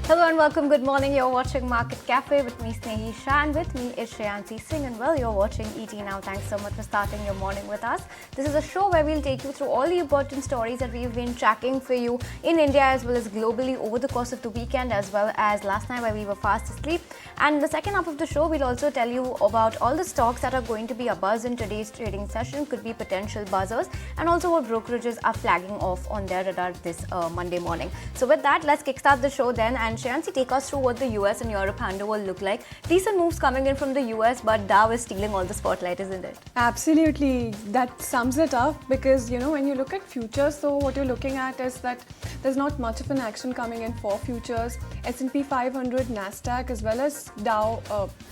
Hello and welcome. Good morning. You're watching Market Cafe with me, Snehi Shah, and with me is Shreyansi Singh. And well, you're watching ET Now. Thanks so much for starting your morning with us. This is a show where we'll take you through all the important stories that we've been tracking for you in India as well as globally over the course of the weekend, as well as last night where we were fast asleep. And in the second half of the show, we'll also tell you about all the stocks that are going to be a buzz in today's trading session, could be potential buzzers, and also what brokerages are flagging off on their radar this Monday morning. So with that, let's kickstart the show then. And Shreyansi, take us through what the US and Europe handover look like. Decent moves coming in from the US, but Dow is stealing all the spotlight, isn't it? Absolutely. That sums it up because, when you look at futures, so what you're looking at is that there's not much of an action coming in for futures. S&P 500, NASDAQ, as well as Dow,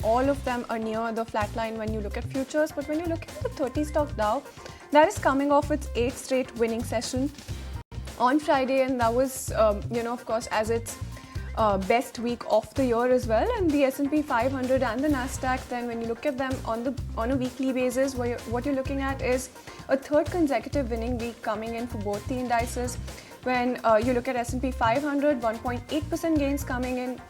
all of them are near the flat line when you look at futures. But when you look at the 30 stock Dow, that is coming off its 8th straight winning session on Friday, and that was, of course, as its best week of the year as well. And the S&P 500 and the NASDAQ, then when you look at them on a weekly basis, what you're looking at is a third consecutive winning week coming in for both the indices. When you look at S&P 500, 1.8% gains coming in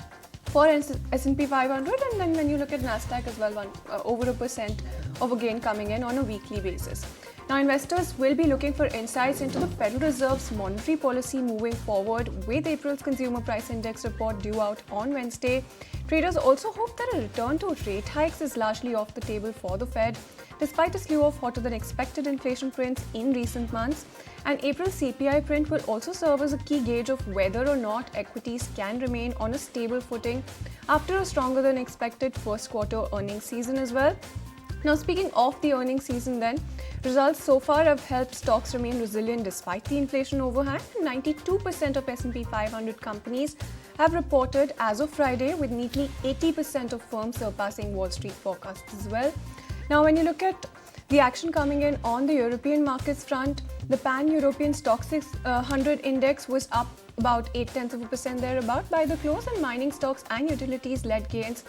for S&P 500, and then when you look at NASDAQ as well, over a percent of a gain coming in on a weekly basis. Now, investors will be looking for insights into the Federal Reserve's monetary policy moving forward with April's Consumer Price Index report due out on Wednesday. Traders also hope that a return to rate hikes is largely off the table for the Fed, despite a slew of hotter than expected inflation prints in recent months. And April's CPI print will also serve as a key gauge of whether or not equities can remain on a stable footing after a stronger than expected first quarter earnings season as well. Now, speaking of the earnings season then, results so far have helped stocks remain resilient despite the inflation overhang. 92% of S&P 500 companies have reported as of Friday, with nearly 80% of firms surpassing Wall Street forecasts as well. Now, when you look at the action coming in on the European markets front, the Pan-European Stock 600 index was up about 0.8% thereabout by the close, and mining stocks and utilities led gains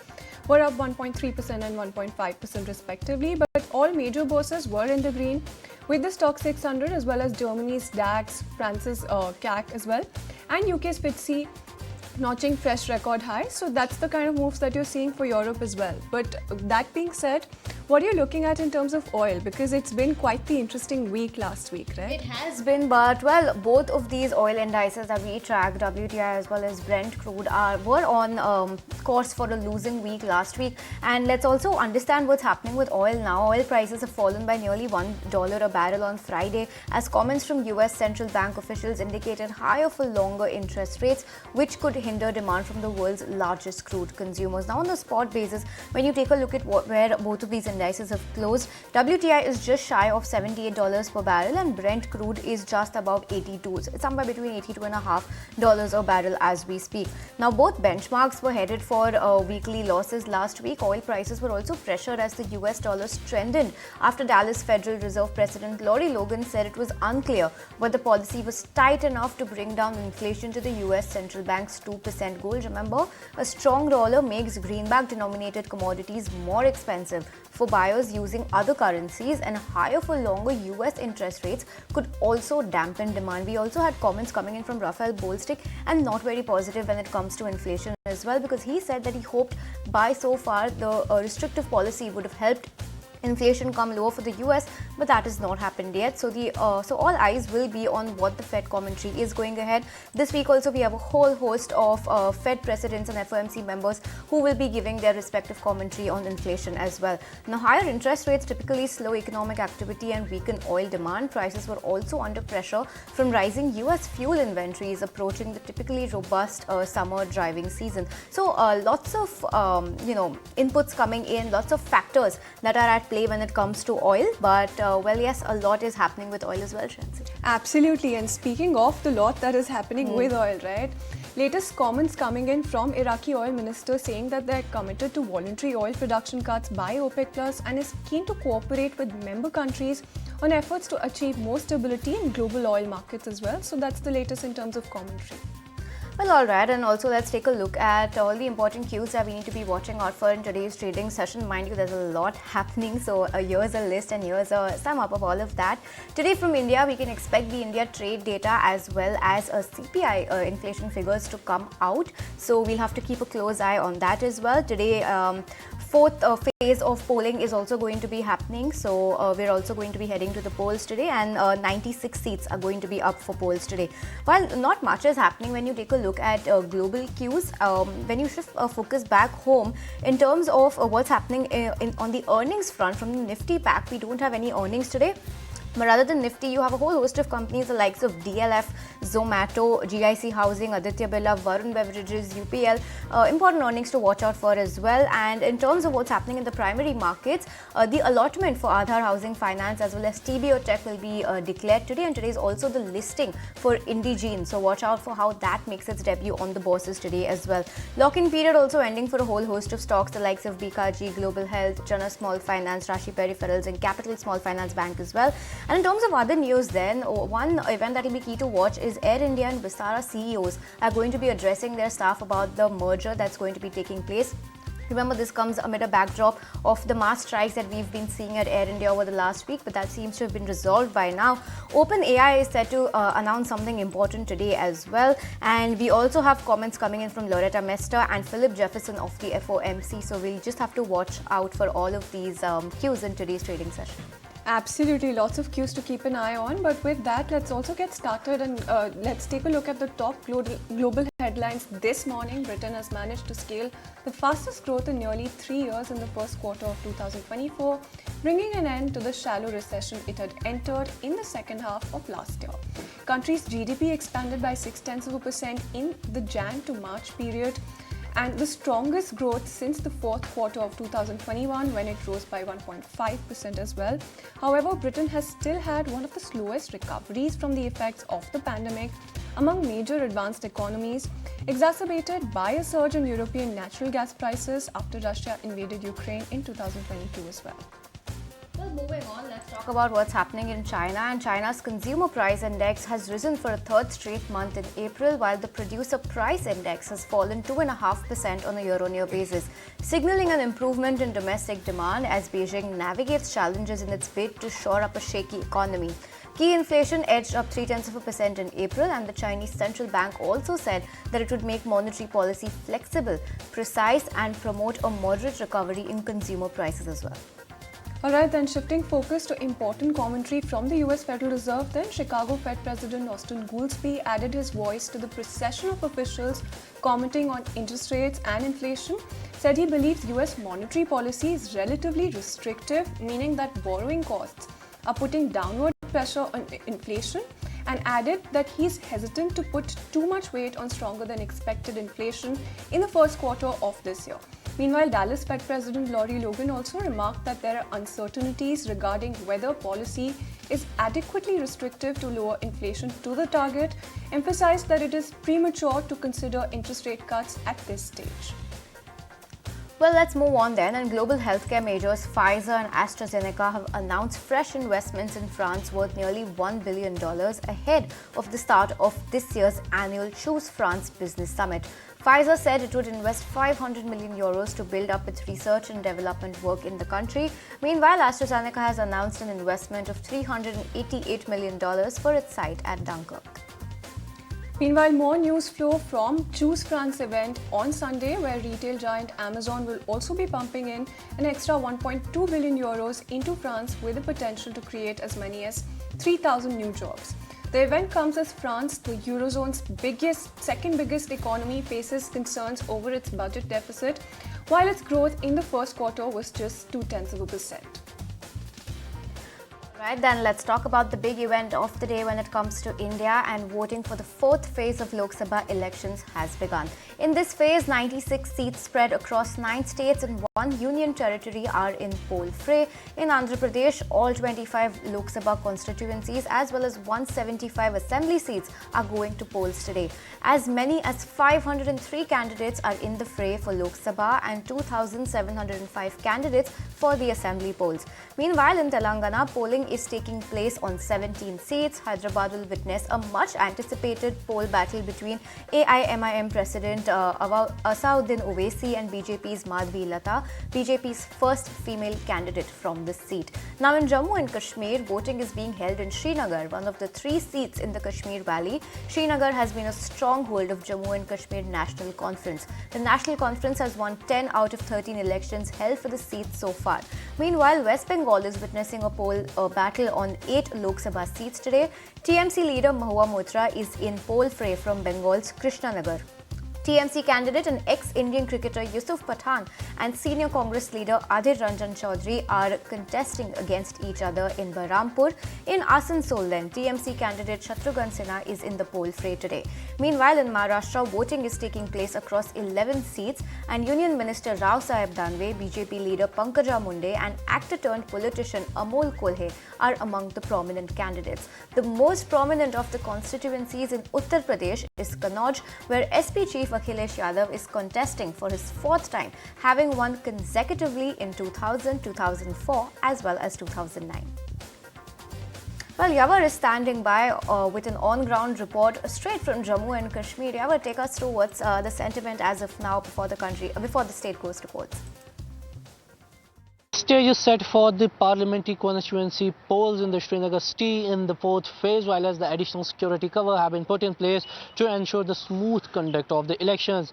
were up 1.3% and 1.5% respectively. But all major bourses were in the green, with the Stock 600 as well as Germany's DAX, France's CAC as well, and UK's FTSE notching fresh record highs. So that's the kind of moves that you're seeing for Europe as well. But that being said, what are you looking at in terms of oil? Because it's been quite the interesting week last week, right? It has been, but well, both of these oil indices that we track, WTI as well as Brent crude, were on course for a losing week last week. And let's also understand what's happening with oil now. Oil prices have fallen by nearly $1 a barrel on Friday, as comments from US central bank officials indicated higher for longer interest rates, which could hinder demand from the world's largest crude consumers. Now, on the spot basis, when you take a look at where both of these indices have closed, WTI is just shy of $78 per barrel and Brent crude is just above 82. It's somewhere between $82.5 a barrel as we speak. Now, both benchmarks were headed for weekly losses last week. Oil prices were also pressured as the US dollar strengthened after Dallas Federal Reserve President Lori Logan said it was unclear whether the policy was tight enough to bring down inflation to the US central bank's 2% goal. Remember, a strong dollar makes greenback denominated commodities more expensive for buyers using other currencies, and higher for longer US interest rates could also dampen demand. We also had comments coming in from Raphael Bolstick, and not very positive when it comes to inflation as well, because he said that he hoped by so far the restrictive policy would have helped inflation come lower for the US, but that has not happened yet. So all eyes will be on what the Fed commentary is going ahead. This week also we have a whole host of Fed presidents and FOMC members who will be giving their respective commentary on inflation as well. Now, higher interest rates typically slow economic activity and weaken oil demand. Prices were also under pressure from rising US fuel inventories approaching the typically robust summer driving season. So lots of inputs coming in, lots of factors that are at play when it comes to oil, but well, yes, a lot is happening with oil as well, Shreyansi. Absolutely. And speaking of the lot that is happening with oil, right? Latest comments coming in from Iraqi oil minister saying that they're committed to voluntary oil production cuts by OPEC Plus and is keen to cooperate with member countries on efforts to achieve more stability in global oil markets as well. So that's the latest in terms of commentary. Well, all right, and also let's take a look at all the important cues that we need to be watching out for in today's trading session. Mind you, there's a lot happening, so here's a list and here's a sum up of all of that. Today from India, we can expect the India trade data as well as CPI inflation figures to come out. So we'll have to keep a close eye on that as well. Today, fourth phase of polling is also going to be happening. So we're also going to be heading to the polls today, and 96 seats are going to be up for polls today. While not much is happening when you take a look at global cues, when you shift focus back home in terms of what's happening on the earnings front from the Nifty pack, we don't have any earnings today. But rather than Nifty, you have a whole host of companies the likes of DLF, Zomato, GIC Housing, Aditya Birla, Varun Beverages, UPL. Important earnings to watch out for as well. And in terms of what's happening in the primary markets, the allotment for Aadhar Housing Finance as well as TBO Tech will be declared today. And today is also the listing for Indegene. So watch out for how that makes its debut on the bourses today as well. Lock-in period also ending for a whole host of stocks the likes of BKG, Global Health, Jana Small Finance, Rashi Peripherals and Capital Small Finance Bank as well. And in terms of other news then, one event that will be key to watch is Air India and Vistara CEOs are going to be addressing their staff about the merger that's going to be taking place. Remember, this comes amid a backdrop of the mass strikes that we've been seeing at Air India over the last week, but that seems to have been resolved by now. OpenAI is set to announce something important today as well. And we also have comments coming in from Loretta Mester and Philip Jefferson of the FOMC. So we'll just have to watch out for all of these cues in today's trading session. Absolutely, lots of cues to keep an eye on. But with that, let's also get started and let's take a look at the top global headlines this morning. Britain has managed to scale the fastest growth in nearly 3 years in the first quarter of 2024, bringing an end to the shallow recession it had entered in the second half of last year. Country's GDP expanded by 0.6% in the Jan to March period, and the strongest growth since the fourth quarter of 2021 when it rose by 1.5% as well. However, Britain has still had one of the slowest recoveries from the effects of the pandemic among major advanced economies, exacerbated by a surge in European natural gas prices after Russia invaded Ukraine in 2022 as well. Well, moving on, let's talk about what's happening in China. And China's consumer price index has risen for a third straight month in April, while the producer price index has fallen 2.5% on a year-on-year basis, signaling an improvement in domestic demand as Beijing navigates challenges in its bid to shore up a shaky economy. Key inflation edged up 0.3% in April, and the Chinese central bank also said that it would make monetary policy flexible, precise, and promote a moderate recovery in consumer prices as well. Alright, then shifting focus to important commentary from the US Federal Reserve, then Chicago Fed President Austin Goolsbee added his voice to the procession of officials commenting on interest rates and inflation, said he believes US monetary policy is relatively restrictive, meaning that borrowing costs are putting downward pressure on inflation, and added that he's hesitant to put too much weight on stronger than expected inflation in the first quarter of this year. Meanwhile, Dallas Fed President Lori Logan also remarked that there are uncertainties regarding whether policy is adequately restrictive to lower inflation to the target, emphasized that it is premature to consider interest rate cuts at this stage. Well, let's move on then. And global healthcare majors Pfizer and AstraZeneca have announced fresh investments in France worth nearly $1 billion ahead of the start of this year's annual Choose France Business Summit. Pfizer said it would invest 500 million euros to build up its research and development work in the country. Meanwhile, AstraZeneca has announced an investment of $388 million for its site at Dunkirk. Meanwhile, more news flow from Choose France event on Sunday, where retail giant Amazon will also be pumping in an extra 1.2 billion euros into France with the potential to create as many as 3,000 new jobs. The event comes as France, the Eurozone's second biggest economy, faces concerns over its budget deficit, while its growth in the first quarter was just 0.2%. Right, then let's talk about the big event of the day when it comes to India, and voting for the fourth phase of Lok Sabha elections has begun. In this phase, 96 seats spread across 9 states and 1 union territory are in poll fray. In Andhra Pradesh, all 25 Lok Sabha constituencies as well as 175 assembly seats are going to polls today. As many as 503 candidates are in the fray for Lok Sabha and 2,705 candidates for the assembly polls. Meanwhile, in Telangana, polling is taking place on 17 seats. Hyderabad will witness a much anticipated poll battle between AIMIM President Asauddin Owaisi and BJP's Madhvi Lata, BJP's first female candidate from this seat. Now in Jammu and Kashmir, voting is being held in Srinagar, one of the 3 seats in the Kashmir Valley. Srinagar has been a stronghold of Jammu and Kashmir National Conference. The National Conference has won 10 out of 13 elections held for the seats so far. Meanwhile, West Bengal is witnessing a poll battle on 8 Lok Sabha seats today. TMC leader Mahua Moitra is in poll fray from Bengal's Krishnanagar. TMC candidate and ex-Indian cricketer Yusuf Pathan and senior Congress leader Adhir Ranjan Chaudhary are contesting against each other in Bahrampur. In Asansol then, TMC candidate Shatrughan Sinha is in the poll fray today. Meanwhile, in Maharashtra, voting is taking place across 11 seats and Union Minister Rao Saheb Danve, BJP leader Pankaja Munde and actor-turned-politician Amol Kolhe are among the prominent candidates. The most prominent of the constituencies in Uttar Pradesh is Kannauj, where SP Chief Akhilesh Yadav is contesting for his 4th time, having won consecutively in 2000, 2004 as well as 2009. Well, Yavar is standing by with an on-ground report straight from Jammu and Kashmir. Yavar, take us through what's the sentiment as of now before the state goes to polls. Stage is set for the parliamentary constituency polls in the Srinagar city in the 4th phase, while as the additional security cover have been put in place to ensure the smooth conduct of the elections.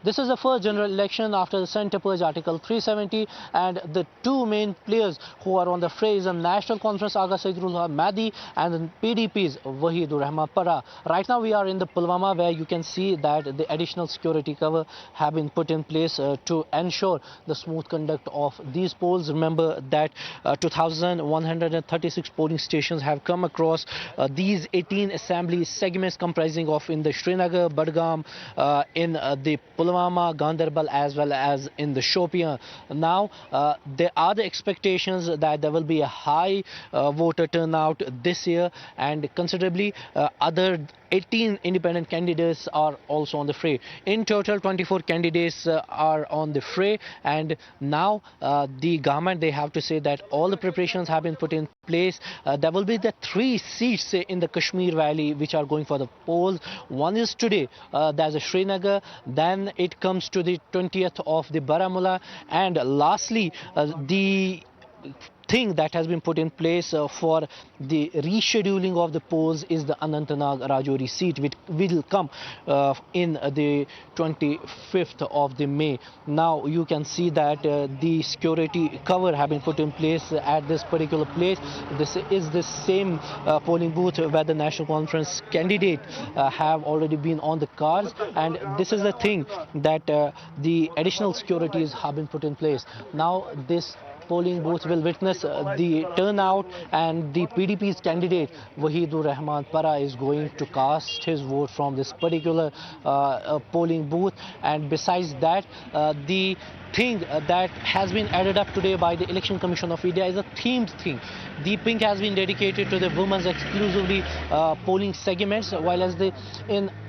This is the first general election after the Centre Purge Article 370, and the 2 main players who are on the fray is the National Conference Agha Saidullah Mahdi and the PDP's Wahidur Rahman Para. Right now we are in the Pulwama, where you can see that the additional security cover have been put in place to ensure the smooth conduct of these polls. Remember that 2,136 polling stations have come across these 18 assembly segments comprising of in the Srinagar, Budgam, in the Pulwama, Gandarbal as well as in the Shopian. Now there are the expectations that there will be a high voter turnout this year, and considerably other 18 independent candidates are also on the fray. In total 24 candidates are on the fray, and now the government, they have to say that all the preparations have been put in place. There will be the 3 seats in the Kashmir Valley which are going for the polls. One is today, there's a Srinagar, then it comes to the 20th of the Baramulla, and lastly the thing that has been put in place for the rescheduling of the polls is the Anantnag Rajouri seat, which will come in the 25th of the May. Now you can see that the security cover have been put in place at this particular place. This is the same polling booth where the National Conference candidate have already been on the cards, and this is the thing that the additional securities have been put in place. Now this polling booth will witness the turnout, and the PDP's candidate Wahidur Rahman Para is going to cast his vote from this particular polling booth. And besides that, the thing that has been added up today by the Election Commission of India is a themed thing. The pink has been dedicated to the women's exclusively polling segments, while as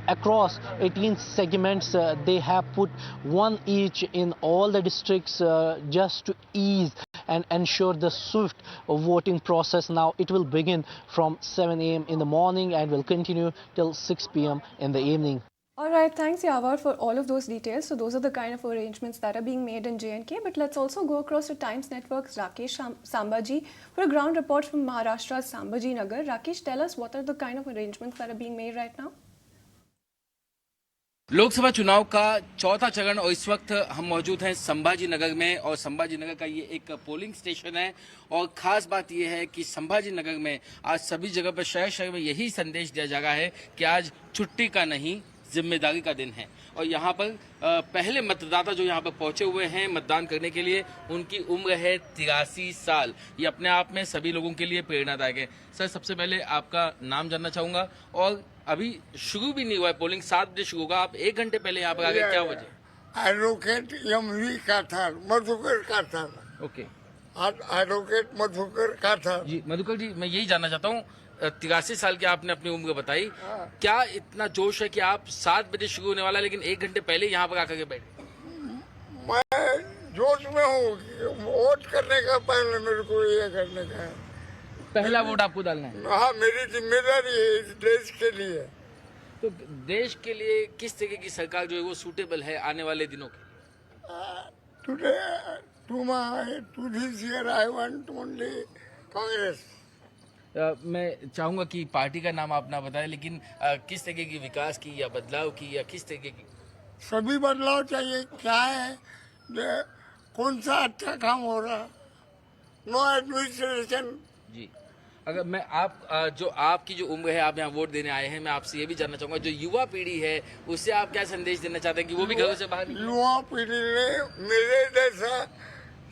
across 18 segments they have put one each in all the districts just to ease and ensure the swift voting process. Now it will begin from 7 a.m. in the morning and will continue till 6 p.m. in the evening. All right, thanks Yavar for all of those details. So those are the kind of arrangements that are being made in J&K. But let's also go across to Times Network's Rakesh Sambaji for a ground report from Maharashtra's Sambhaji Nagar. Rakesh, tell us what are the kind of arrangements that are being made right now? Lok Sabha चुनाव का 4था चरण और इस वक्त हम मौजूद हैं संभाजी नगर में, और संभाजी नगर का ये एक पोलिंग स्टेशन है। और खास बात ये है कि संभाजी नगर में आज सभी जगह पर शहर में यही संदेश दिया जा रहा है कि आज छुट्टी का नहीं, जिम्मेदारी का दिन है। और यहाँ पर पहले मतदाता जो यहाँ पर पहुंचे हुए हैं मतदान करने के लिए, उनकी उम्र है 83 साल। ये अपने आप में सभी लोगों के लिए प्रेरणादायक है। सर, सबसे पहले आपका नाम जानना चाहूंगा, और अभी शुरू भी नहीं हुआ है, पोलिंग 7 बजे शुरू होगा, आप 1 घंटे पहले यहाँ पर आ गए, क्या वजह? Advocate MV Kathar, Madhukar Kathar. Okay, advocate Madhukar Kathar ji. Madhukar ji, मैं यही जानना चाहता हूँ, 83 साल की आपने अपनी उम्र बताई, क्या इतना जोश है कि आप 7 बजे शुरू होने वाला लेकिन 1 घंटे पहले यहाँ पर आकर के बैठे? मैं जोश में हूँ, वोट करने का पहले मेरे को ये करने का है। पहला वोट आपको डालना है। हाँ, मेरी जिम्मेदारी है इस देश के लिए। तो देश के लिए किस तरह की सरकार जो है वो सूटेबल है आने वाले दिनों की? To this year I want only Congress. मैं चाहूंगा कि पार्टी का नाम आप ना बताएं, लेकिन किस तरह की विकास की या बदलाव की या किस तरह की? सभी बदलाव चाहिए। क्या है, कौन सा अच्छा काम हो रहा, नो एडमिनिस्ट्रेशन। जी, अगर मैं जो आपकी जो उम्र है, आप यहाँ वोट देने आए हैं, मैं आपसे ये भी जानना चाहूंगा जो युवा पीढ़ी है उससे आप क्या संदेश देना चाहते हैं कि वो भी घरों से बाहर निकले? युवा पीढ़ी ने मेरे जैसा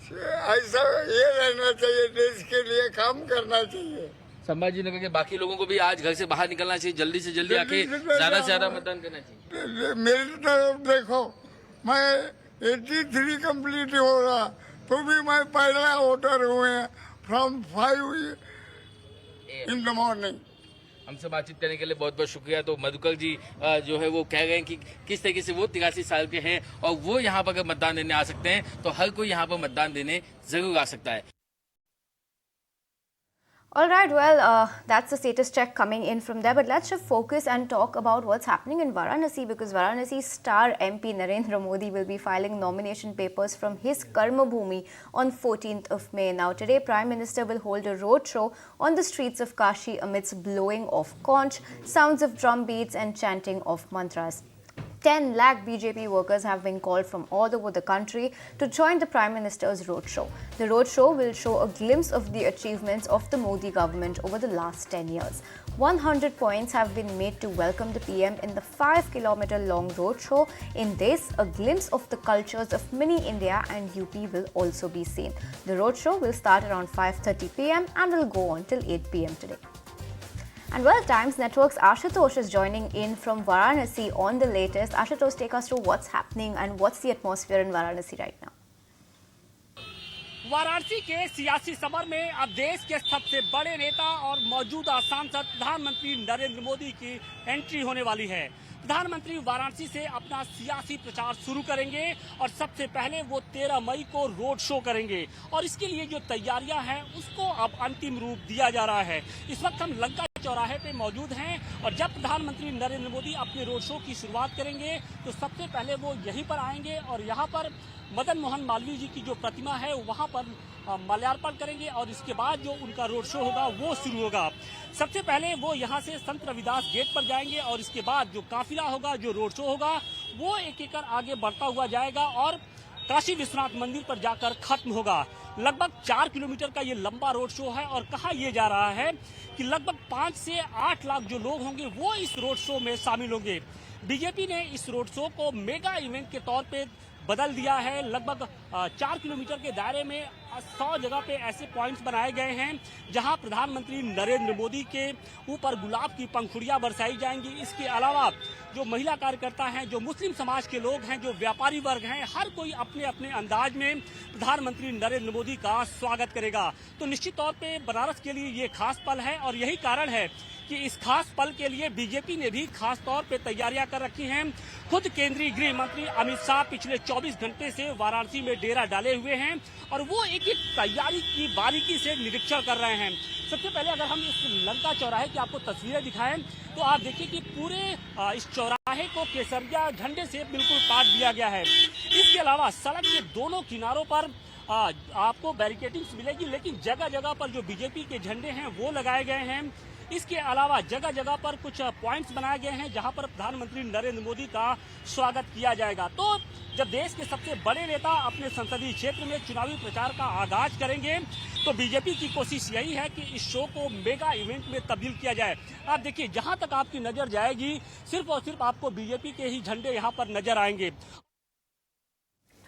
ऐसा ये रहना चाहिए, देश के लिए काम करना चाहिए। संभाजी नगर के बाकी लोगों को भी आज घर से बाहर निकलना चाहिए, जल्दी से जल्दी आके ज्यादा से ज्यादा मतदान करना चाहिए। मेरी तरफ देखो, मैं 83 कंप्लीट हो रहा तो भी मैं पहला वोटर हुए फ्रॉम 5 इन द मॉर्निंग। हमसे बातचीत करने के लिए बहुत बहुत शुक्रिया। तो मधुकर जी जो है वो कह गए हैं कि किस तरीके से वो 83 साल के हैं और वो यहाँ पर अगर मतदान देने आ सकते हैं तो हर कोई यहाँ पर मतदान देने जरूर आ सकता है। All right, well, that's the status check coming in from there. But let's shift focus and talk about what's happening in Varanasi, because Varanasi star MP Narendra Modi will be filing nomination papers from his Karma Bhumi on 14th of May. Now, today, Prime Minister will hold a roadshow on the streets of Kashi amidst blowing of conch, sounds of drum beats and chanting of mantras. 10 lakh BJP workers have been called from all over the country to join the Prime Minister's roadshow. The roadshow will show a glimpse of the achievements of the Modi government over the last 10 years. 100 points have been made to welcome the PM in the 5-kilometer-long roadshow. In this, a glimpse of the cultures of mini India and UP will also be seen. The roadshow will start around 5:30 PM and will go on till 8 PM today. And well, Times Network's Ashutosh is joining in from Varanasi on the latest. Ashutosh, take us through what's happening and what's the atmosphere in Varanasi right now. Varanasi के सियासी summer में अब देश के सबसे बड़े नेता और मौजूदा सांसद प्रधानमंत्री नरेंद्र मोदी की एंट्री होने वाली है। प्रधानमंत्री वाराणसी से अपना सियासी प्रचार शुरू करेंगे और सबसे पहले वो 13 मई को रोड शो करेंगे और इसके लिए जो तैयारियां हैं उसको अब अंतिम रूप दिया जा रहा है। इस वक्त हम लंका चौराहे पे मौजूद हैं और जब प्रधानमंत्री नरेंद्र मोदी अपने रोड शो की शुरुआत करेंगे तो सबसे पहले वो यहीं पर आएंगे और यहाँ पर मदन मोहन मालवीय जी की जो प्रतिमा है वहाँ पर माल्यार्पण करेंगे और इसके बाद जो उनका रोड शो होगा वो शुरू होगा। सबसे पहले वो यहाँ से संत रविदास गेट पर जाएंगे और इसके बाद जो काफिला होगा, जो रोड शो होगा, वो एक एक कर आगे बढ़ता हुआ जाएगा और काशी विश्वनाथ मंदिर पर जाकर खत्म होगा। लगभग 4 किलोमीटर का ये लंबा रोड शो है और कहा यह जा रहा है कि लगभग 5 से 8 लाख जो लोग होंगे वो इस रोड शो में शामिल होंगे। बीजेपी ने इस रोड शो को मेगा इवेंट के तौर पे बदल दिया है। लगभग 4 किलोमीटर के दायरे में 100 जगह पे ऐसे पॉइंट्स बनाए गए हैं जहां प्रधानमंत्री नरेंद्र मोदी के ऊपर गुलाब की पंखुड़ियां बरसाई जाएंगी। इसके अलावा जो महिला कार्यकर्ता हैं, जो मुस्लिम समाज के लोग हैं, जो व्यापारी वर्ग हैं, हर कोई अपने अपने अंदाज में प्रधानमंत्री नरेंद्र मोदी का स्वागत करेगा। तो निश्चित तौर पे बनारस के लिए ये खास पल है और यही कारण है कि इस खास पल के लिए बीजेपी ने भी खास तौर पे तैयारियां कर रखी हैं। खुद केंद्रीय गृह मंत्री अमित शाह पिछले 24 घंटे से वाराणसी में डेरा डाले हुए हैं और वो एक एक तैयारी की बारीकी से निरीक्षण कर रहे हैं। सबसे पहले अगर हम इस लंका चौराहे की आपको तस्वीरें दिखाएं तो आप देखिए कि पूरे इस चौराहे को केसरिया झंडे से बिल्कुल काट दिया गया है। इसके अलावा सड़क के दोनों किनारों पर आपको बैरिकेडिंग्स मिलेगी, लेकिन जगह जगह पर जो बीजेपी के झंडे हैं वो लगाए गए हैं। इसके अलावा जगह जगह पर कुछ पॉइंट्स बनाए गए हैं जहां पर प्रधानमंत्री नरेंद्र मोदी का स्वागत किया जाएगा। तो जब देश के सबसे बड़े नेता अपने संसदीय क्षेत्र में चुनावी प्रचार का आगाज करेंगे तो बीजेपी की कोशिश यही है कि इस शो को मेगा इवेंट में तब्दील किया जाए। आप देखिए, जहां तक आपकी नजर जाएगी सिर्फ और सिर्फ आपको बीजेपी के ही झंडे यहां पर नजर आएंगे।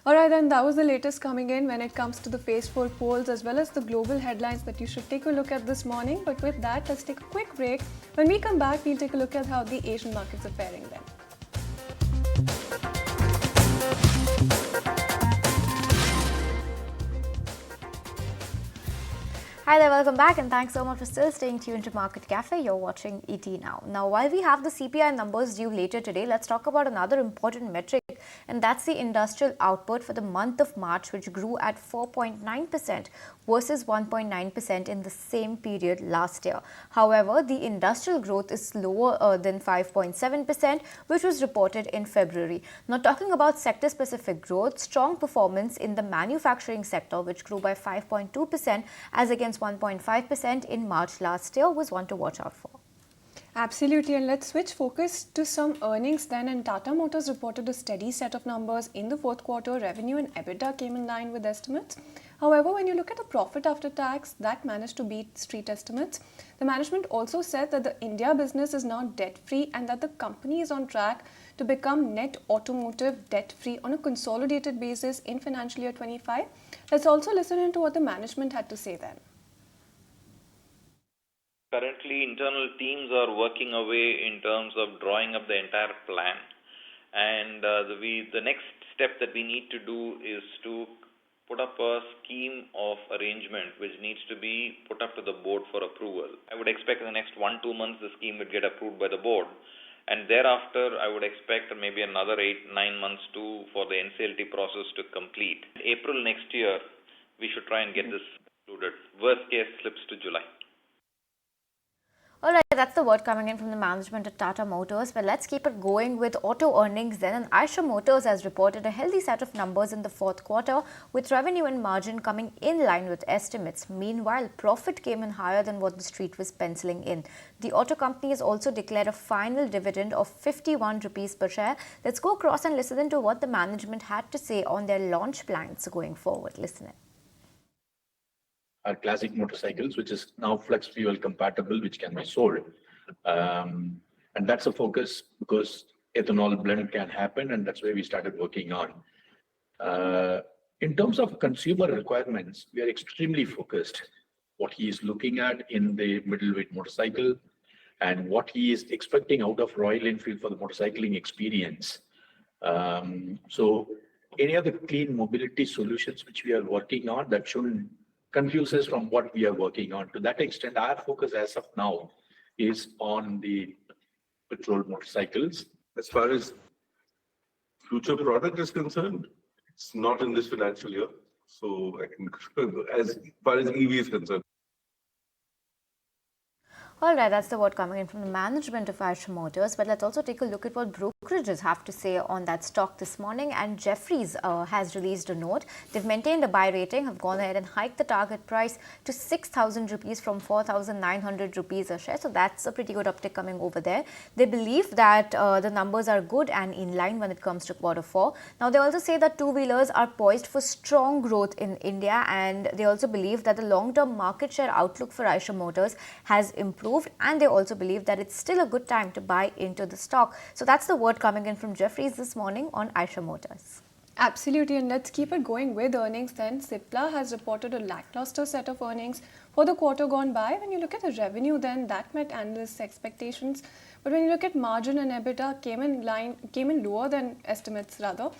Alright, then that was the latest coming in when it comes to the Phase 4 polls as well as the global headlines that you should take a look at this morning. But with that, let's take a quick break. When we come back, we'll take a look at how the Asian markets are faring then. Hi there, welcome back and thanks so much for still staying tuned to Market Cafe. You're watching ET Now. Now, while we have the CPI numbers due later today, let's talk about another important metric and that's the industrial output for the month of March, which grew at 4.9% versus 1.9% in the same period last year. However, the industrial growth is lower than 5.7%, which was reported in February. Now, talking about sector-specific growth, strong performance in the manufacturing sector, which grew by 5.2% as against 1.5% in March last year, was one to watch out for. Absolutely, and let's switch focus to some earnings then. And Tata Motors reported a steady set of numbers in the fourth quarter. Revenue and EBITDA came in line with estimates. However, when you look at the profit after tax, that managed to beat street estimates. The management also said that the India business is now debt-free and that the company is on track to become net automotive debt-free on a consolidated basis in financial year 25. Let's also listen into what the management had to say then. Currently, internal teams are working away in terms of drawing up the entire plan. And the next step that we need to do is to put up a scheme of arrangement which needs to be put up to the board for approval. I would expect in the next 1-2 months the scheme would get approved by the board. And thereafter, I would expect maybe another 8-9 months for the NCLT process to complete. April next year, we should try and get this concluded. Worst case slips to July. Alright, that's the word coming in from the management at Tata Motors. But let's keep it going with auto earnings then. And Eicher Motors has reported a healthy set of numbers in the fourth quarter, with revenue and margin coming in line with estimates. Meanwhile, profit came in higher than what the street was penciling in. The auto company has also declared a final dividend of 51 rupees per share. Let's go across and listen to what the management had to say on their launch plans going forward. Listen in. Our classic motorcycles, which is now flex fuel compatible, which can be sold. And that's a focus because ethanol blend can happen, and that's where we started working on. In terms of consumer requirements, we are extremely focused. What he is looking at in the middleweight motorcycle and what he is expecting out of Royal Enfield for the motorcycling experience. So any other clean mobility solutions which we are working on that shouldn't confuse us from what we are working on. To that extent, our focus as of now is on the petrol motorcycles. As far as future product is concerned, it's not in this financial year. So I can, as far as EV is concerned. Alright, that's the word coming in from the management of Eicher Motors. But let's also take a look at what brokerages have to say on that stock this morning. And Jefferies has released a note. They've maintained a buy rating, have gone ahead and hiked the target price to 6,000 rupees from 4,900 rupees a share. So that's a pretty good uptick coming over there. They believe that the numbers are good and in line when it comes to quarter 4. Now, they also say that two-wheelers are poised for strong growth in India, and they also believe that the long-term market share outlook for Eicher Motors has improved. And they also believe that it's still a good time to buy into the stock. So that's the word coming in from Jefferies this morning on Eicher Motors. Absolutely, and let's keep it going with earnings then. Cipla has reported a lackluster set of earnings for the quarter gone by. When you look at the revenue, then that met analysts' expectations. But when you look at margin and EBITDA, came in lower than estimates rather.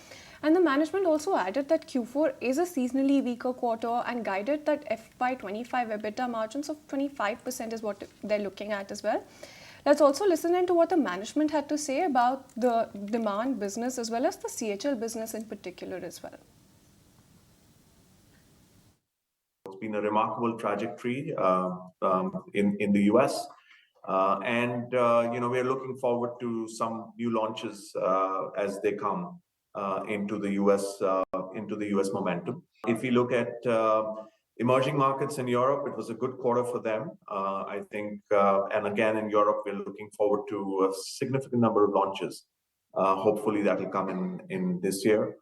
And the management also added that Q4 is a seasonally weaker quarter and guided that FY25 EBITDA margins of 25% is what they're looking at as well. Let's also listen into what the management had to say about the demand business as well as the CHL business in particular as well. It's been a remarkable trajectory in the US. And we're looking forward to some new launches as they come into the US momentum. If we look at emerging markets in Europe, it was a good quarter for them, I think. And again, in Europe, we're looking forward to a significant number of launches. Hopefully that will come in this year.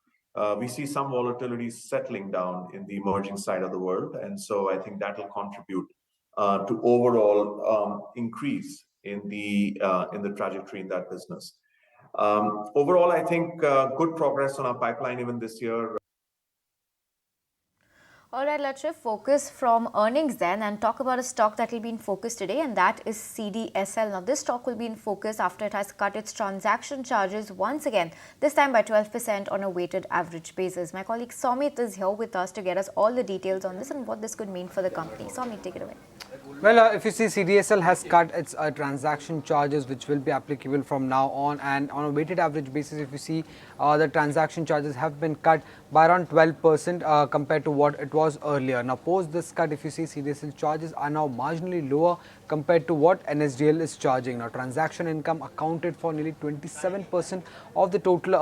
We see some volatility settling down in the emerging side of the world. And so I think that will contribute to overall increase in the trajectory in that business. Overall, I think good progress on our pipeline even this year. Alright, let's shift focus from earnings then and talk about a stock that will be in focus today, and that is CDSL. Now, this stock will be in focus after it has cut its transaction charges once again, this time by 12% on a weighted average basis. My colleague Somit is here with us to get us all the details on this and what this could mean for the company. Somit, take it away. Well, if you see, CDSL has cut its transaction charges, which will be applicable from now on, and on a weighted average basis, if you see, the transaction charges have been cut by around 12% compared to what it was earlier. Now, post this cut, if you see, CDSL charges are now marginally lower compared to what NSDL is charging. Now, transaction income accounted for nearly 27% of the total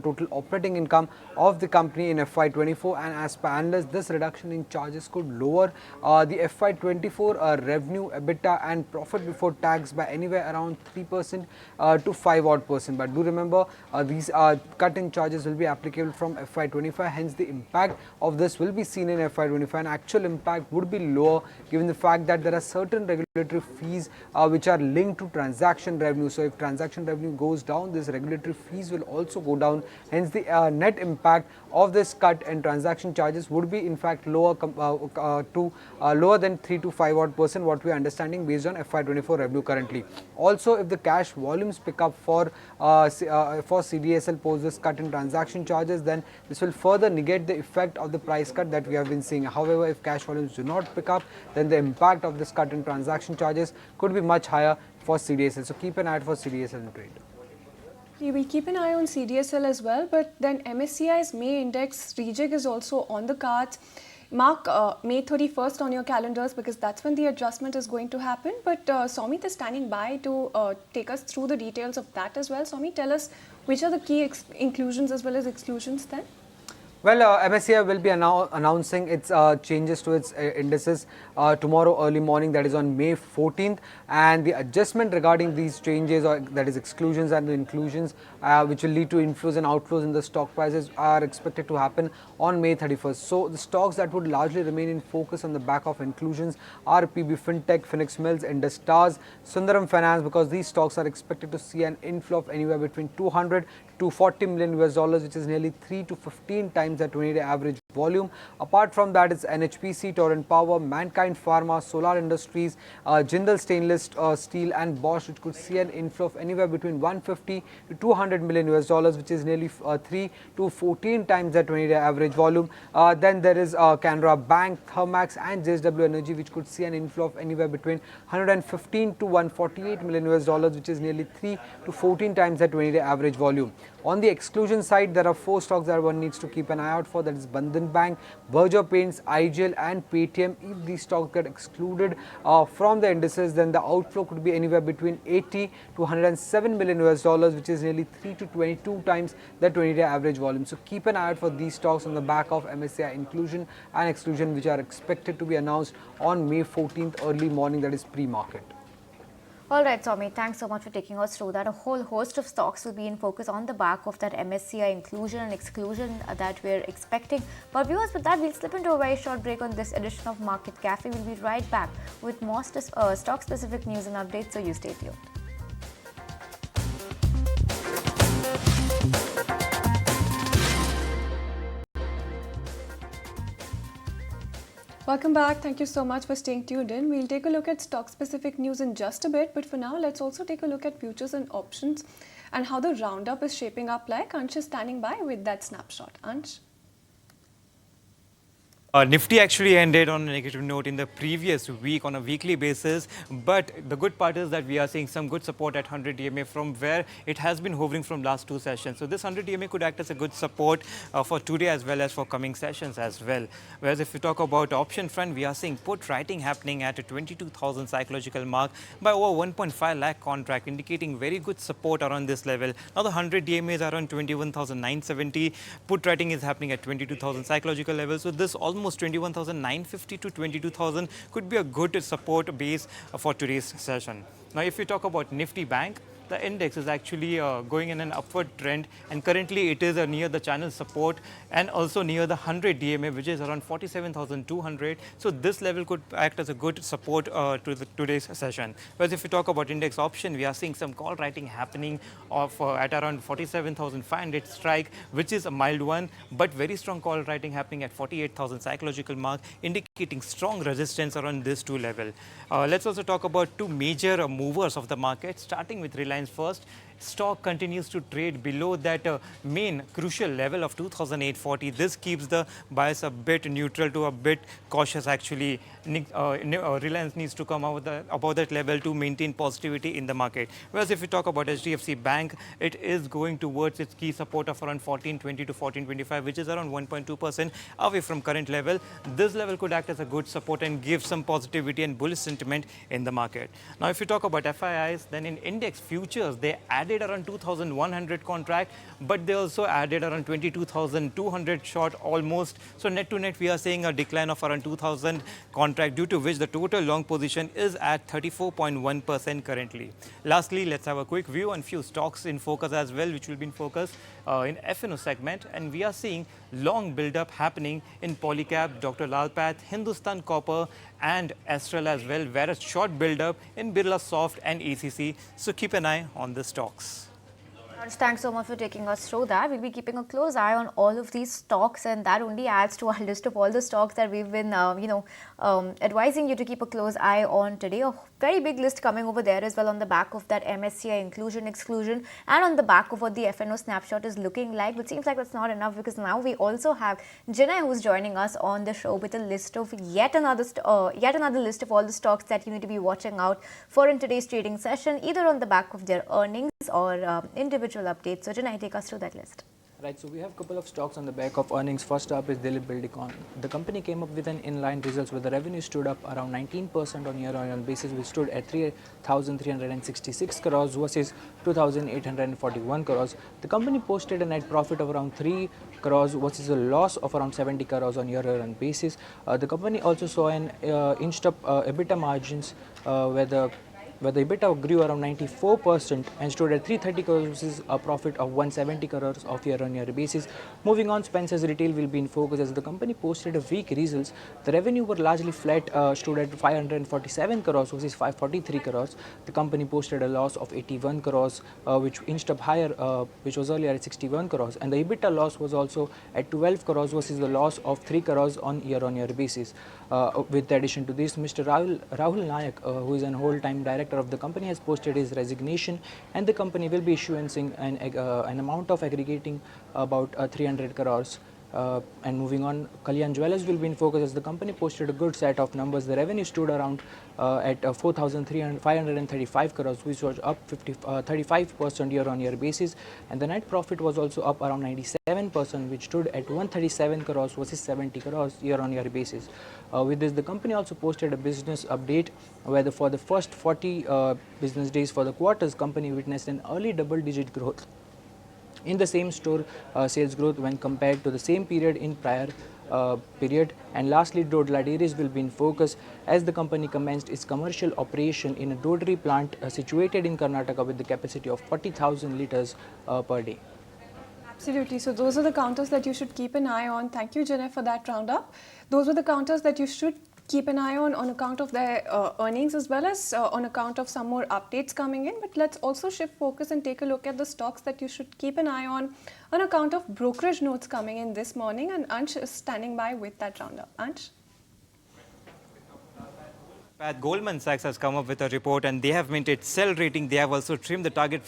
total operating income of the company in FY24, and as per analysts, this reduction in charges could lower the FY24 revenue, EBITDA and profit before tax by anywhere around 3% to 5 odd percent. But do remember, these cut in charges will be applicable from FY25, hence the impact of this will be seen in FY25, and actual impact would be lower given the fact that there are certain regulatory fees which are linked to transaction revenue. So if transaction revenue goes down, this regulatory fees will also go down, hence the net impact of this cut in transaction charges would be in fact lower lower than 3 to 5 odd percent, what we are understanding based on FY24 revenue currently. Also, if the cash volumes pick up for CDSL post this cut in transaction charges, then this will further negate the effect of the price cut that we have been seeing. However, if cash volumes do not pick up, then the impact of this cut in transaction charges could be much higher for CDSL. So keep an eye out for CDSL in trade. We will keep an eye on CDSL as well, but then MSCI's May index rejig is also on the cards. Mark May 31st on your calendars because that's when the adjustment is going to happen. But Soumit is standing by to take us through the details of that as well. Soumit, tell us which are the key inclusions as well as exclusions then? Well, MSCI will be announcing its changes to its indices tomorrow early morning, that is on May 14th, and the adjustment regarding these changes, or that is exclusions and inclusions, which will lead to inflows and outflows in the stock prices, are expected to happen on May 31st. So the stocks that would largely remain in focus on the back of inclusions are PB Fintech, Phoenix Mills, Indus Towers, Sundaram Finance, because these stocks are expected to see an inflow of anywhere between 200 to $40 million US, which is nearly 3 to 15 times the 20-day average volume. Apart from that, it's NHPC, Torrent Power, Mankind Pharma, Solar Industries, Jindal Stainless Steel and Bosch, which could see an inflow of anywhere between 150 to 200 million US, which is nearly 3 to 14 times the 20-day average volume. Then there is Canara Bank, Thermax and JSW Energy, which could see an inflow of anywhere between 115 to 148 million US, which is nearly 3 to 14 times the 20-day average volume. On the exclusion side, there are 4 stocks that one needs to keep an eye out for, that is Bandhan Bank, Berger Paints, IGL and Paytm. If these stocks get excluded from the indices, then the outflow could be anywhere between 80 to 107 million US, which is nearly 3 to 22 times the 20-day average volume. So keep an eye out for these stocks on the back of MSCI inclusion and exclusion, which are expected to be announced on May 14th early morning, that is pre-market. All right, Soumit, thanks so much for taking us through that. A whole host of stocks will be in focus on the back of that MSCI inclusion and exclusion that we're expecting. But viewers, with that, we'll slip into a very short break on this edition of Market Cafe. We'll be right back with more stock-specific news and updates, so you stay tuned. Welcome back. Thank you so much for staying tuned in. We'll take a look at stock-specific news in just a bit, but for now, let's also take a look at futures and options and how the roundup is shaping up like. Ansh is standing by with that snapshot. Ansh? Nifty actually ended on a negative note in the previous week on a weekly basis, but the good part is that we are seeing some good support at 100 EMA from where it has been hovering from last 2 sessions. So this 100 EMA could act as a good support for today as well as for coming sessions as well. Whereas if we talk about option front, we are seeing put writing happening at a 22,000 psychological mark by over 1.5 lakh contract, indicating very good support around this level. Now the 100 EMA is around 21,970. Put writing is happening at 22,000 psychological level. So this almost 21,950 to 22,000 could be a good support base for today's session. Now, if we talk about Nifty Bank, the index is actually going in an upward trend, and currently it is near the channel support and also near the 100 DMA, which is around 47,200. So this level could act as a good support to today's session. Whereas if we talk about index option, we are seeing some call writing happening of at around 47,500 strike, which is a mild one, but very strong call writing happening at 48,000 psychological mark, indicating strong resistance around this 2 level. Let's also talk about 2 major movers of the market, starting with Reliance headlines first. Stock continues to trade below that main crucial level of 2,840. This keeps the bias a bit neutral to a bit cautious actually. Reliance needs to come out above that level to maintain positivity in the market. Whereas if we talk about HDFC Bank, it is going towards its key support of around 1420 to 1425, which is around 1.2% away from current level. This level could act as a good support and give some positivity and bullish sentiment in the market. Now, if you talk about FIIs, then in index futures, they added around 2,100 contract, but they also added around 22,200 short almost. So net to net, we are seeing a decline of around 2,000 contract, due to which the total long position is at 34.1% currently. Lastly, let's have a quick view on few stocks in focus as well, which will be in focus in F&O segment. And we are seeing long build-up happening in Polycab, Dr. Lal Path, Hindustan Copper and Astral as well, whereas short build-up in Birlasoft and ACC. So keep an eye on the stocks. Thanks so much for taking us through that. We'll be keeping a close eye on all of these stocks, and that only adds to our list of all the stocks that we've been, advising you to keep a close eye on today. A very big list coming over there as well on the back of that MSCI inclusion, exclusion, and on the back of what the F&O snapshot is looking like. But seems like that's not enough, because now we also have Jinay, who's joining us on the show with a list of yet another list of all the stocks that you need to be watching out for in today's trading session, either on the back of their earnings or individual updates. So Jinay, take us through that list. Right, so we have a couple of stocks on the back of earnings. First up is Dilip Buildcon. The company came up with an inline results where the revenue stood up around 19% on year-on-year basis, which stood at 3,366 crores versus 2,841 crores. The company posted a net profit of around 3 crores versus a loss of around 70 crores on year-on-year basis. The company also saw an inched up EBITDA margins where the EBITDA grew around 94% and stood at 330 crores versus a profit of 170 crores of year-on-year basis. Moving on, Spencer's Retail will be in focus as the company posted a weak results. The revenue were largely flat, stood at 547 crores versus 543 crores. The company posted a loss of 81 crores, which inched up higher, which was earlier at 61 crores. And the EBITDA loss was also at 12 crores versus the loss of 3 crores on year-on-year basis. With the addition to this, Mr. Rahul Nayak, who is an whole-time director of the company, has posted his resignation, and the company will be issuing an amount of aggregating about 300 crores. And moving on, Kalyan Jewellers will be in focus as the company posted a good set of numbers. The revenue stood around at 4,535 crores, which was up 35% year-on-year basis, and the net profit was also up around 97%, which stood at 137 crores versus 70 crores year-on-year basis. With this, the company also posted a business update where for the first 40 business days for the quarters, company witnessed an early double-digit growth in the same store sales growth when compared to the same period in prior period. And lastly, Dodla Dairies will be in focus as the company commenced its commercial operation in a dairy plant situated in Karnataka with the capacity of 40,000 liters per day. Absolutely. So those are the counters that you should keep an eye on. Thank you, Jinay, for that roundup. Those are the counters that you should keep an eye on account of their earnings, as well as on account of some more updates coming in. But let's also shift focus and take a look at the stocks that you should keep an eye on account of brokerage notes coming in this morning. And Ansh is standing by with that roundup. Ansh? Goldman Sachs has come up with a report, and they have maintained sell rating. They have also trimmed the target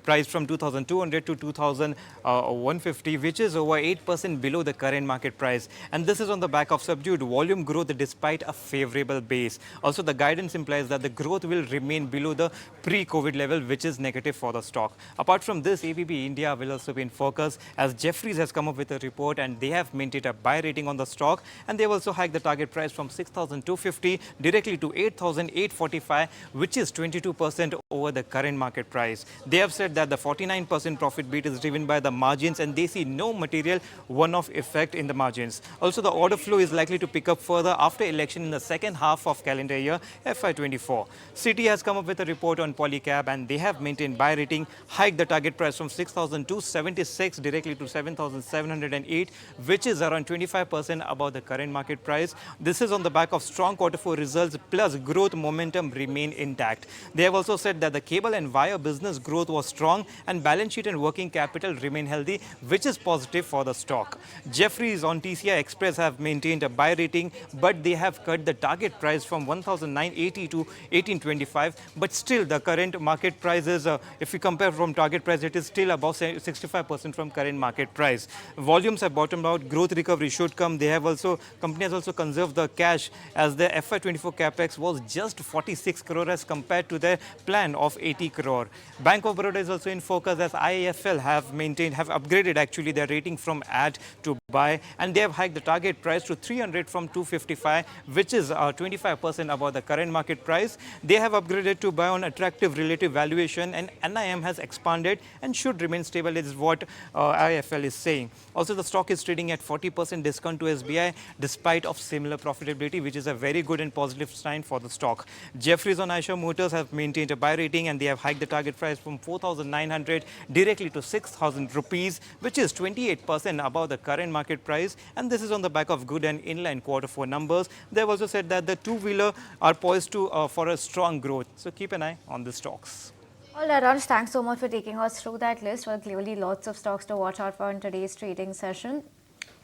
price from 2,200 to 2,150, which is over 8% below the current market price. And this is on the back of subdued volume growth despite a favorable base. Also, the guidance implies that the growth will remain below the pre-COVID level, which is negative for the stock. Apart from this, ABB India will also be in focus as Jefferies has come up with a report, and they have maintained a buy rating on the stock, and they have also hiked the target price from 6,250 directly to 8,845, which is 22% over the current market price. They have said that the 49% profit beat is driven by the margins, and they see no material one-off effect in the margins. Also, the order flow is likely to pick up further after election in the second half of calendar year FY24. Citi has come up with a report on Polycab, and they have maintained buy rating, hiked the target price from 6,276 directly to 7,708, which is around 25% above the current market price. This is on the back of strong Q4 results plus growth momentum remain intact. They have also said that the cable and wire business growth was strong strong and balance sheet and working capital remain healthy, which is positive for the stock. Jefferies on TCI Express have maintained a buy rating, but they have cut the target price from 1,980 to 1,825. But still, the current market price is, if we compare from target price, it is still above 65% from current market price. Volumes have bottomed out. Growth recovery should come. Company has also conserved the cash, as the FY24 capex was just 46 crore as compared to their plan of 80 crore. Bank of Baroda is also in focus, as IIFL have upgraded actually their rating from add to buy, and they have hiked the target price to 300 from 255, which is 25% above the current market price. They have upgraded to buy on attractive relative valuation, and NIM has expanded and should remain stable, is what IIFL is saying. Also, the stock is trading at 40% discount to SBI despite of similar profitability, which is a very good and positive sign for the stock. Jefferies on Eicher Motors have maintained a buy rating, and they have hiked the target price from 4,900 directly to 6,000 rupees, which is 28% above the current market price, and this is on the back of good and inline Q4 numbers. They have also said that the two-wheeler are poised to for a strong growth, so keep an eye on the stocks. All right, Raj, thanks so much for taking us through that list. Well, clearly lots of stocks to watch out for in today's trading session.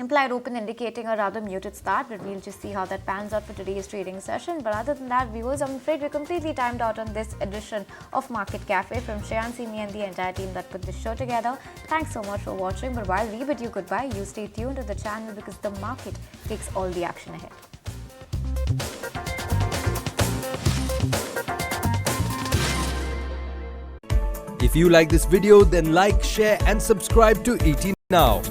Implied open indicating a rather muted start, but we'll just see how that pans out for today's trading session. But other than that, viewers, I'm afraid we're completely timed out on this edition of Market Cafe. From Shreyan, Simi and the entire team that put this show together, thanks so much for watching. But while we bid you goodbye, you stay tuned to the channel, because the market takes all the action ahead. If you like this video, then like, share and subscribe to ET Now.